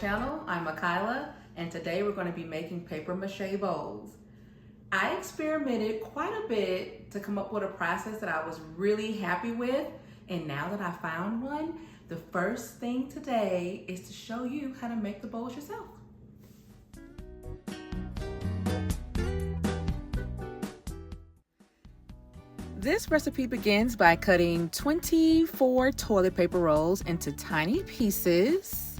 channel. I'm Makayla, and today we're going to be making paper mache bowls. I experimented quite a bit to come up with a process that I was really happy with, and now that I found one, the first thing today is to show you how to make the bowls yourself. This recipe begins by cutting 24 toilet paper rolls into tiny pieces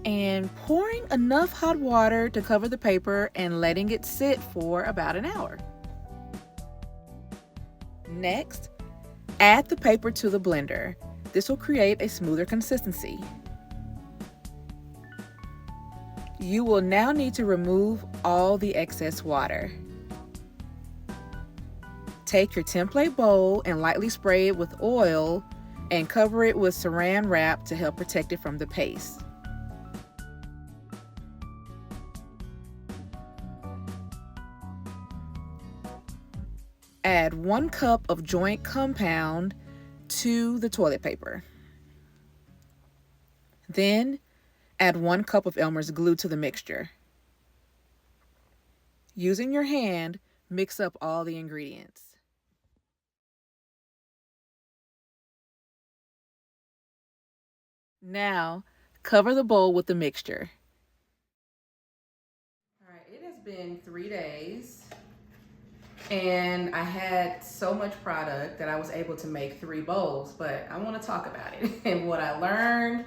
and pouring enough hot water to cover the paper and letting it sit for about an hour. Next, add the paper to the blender. This will create a smoother consistency. You will now need to remove all the excess water. Take your template bowl and lightly spray it with oil and cover it with saran wrap to help protect it from the paste. Add 1 cup of joint compound to the toilet paper. Then add 1 cup of Elmer's glue to the mixture. Using your hand, mix up all the ingredients. Now, cover the bowl with the mixture. All right, it has been 3 days, and I had so much product that I was able to make 3 bowls, but I want to talk about it and what I learned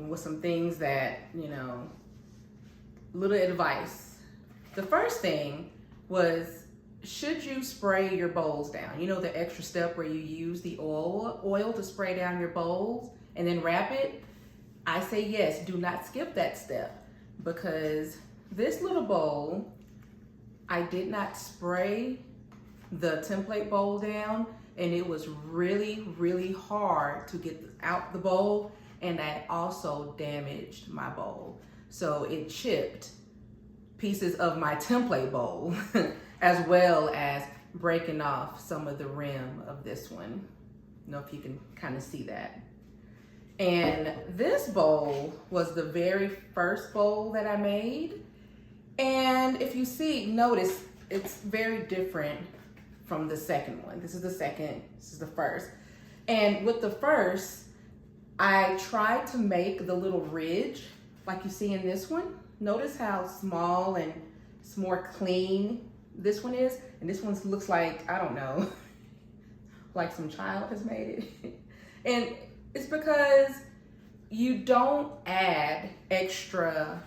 with some things that, little advice. The first thing was, should you spray your bowls down? You know, the extra step where you use the oil to spray down your bowls and then wrap it? I say yes, do not skip that step, because this little bowl, I did not spray the template bowl down, and it was really, really hard to get out the bowl, and that also damaged my bowl. So it chipped pieces of my template bowl as well as breaking off some of the rim of this one. I don't know if you can kind of see that. And this bowl was the very first bowl that I made. And if you see, notice it's very different from the second one. This is the second, this is the first. And with the first, I tried to make the little ridge like you see in this one. Notice how small and it's more clean this one is. And this one looks like, I don't know, like some child has made it. And it's because you don't add extra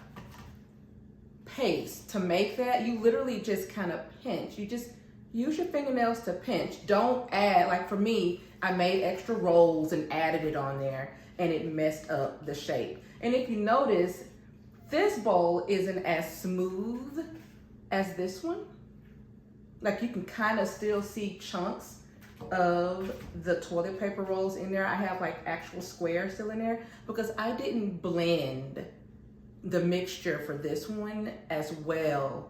paste to make that. You literally just kind of pinch. You just use your fingernails to pinch. Don't add, like for me, I made extra rolls and added it on there, and it messed up the shape. And if you notice, this bowl isn't as smooth as this one. Like you can kind of still see chunks of the toilet paper rolls in there. I have like actual squares still in there because I didn't blend the mixture for this one as well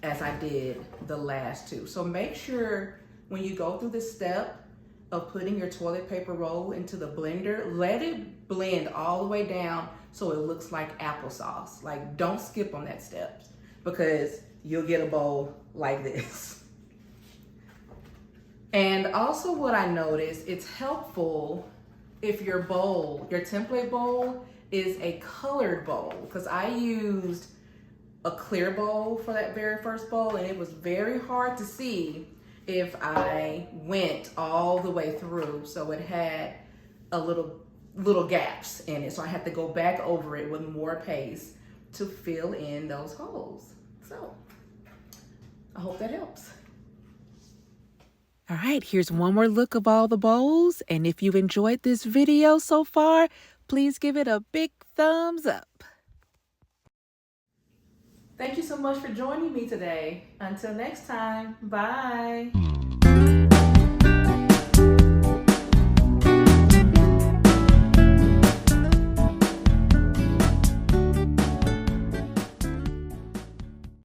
as I did the last two. So make sure when you go through the step of putting your toilet paper roll into the blender, let it blend all the way down so it looks like applesauce. Like, don't skip on that step because you'll get a bowl like this. And also what I noticed, it's helpful if your bowl, your template bowl, is a colored bowl, because I used a clear bowl for that very first bowl, and it was very hard to see if I went all the way through. So it had a little gaps in it. So I had to go back over it with more paste to fill in those holes. So I hope that helps. All right, here's one more look of all the bowls. And if you've enjoyed this video so far, please give it a big thumbs up. Thank you so much for joining me today. Until next time, bye.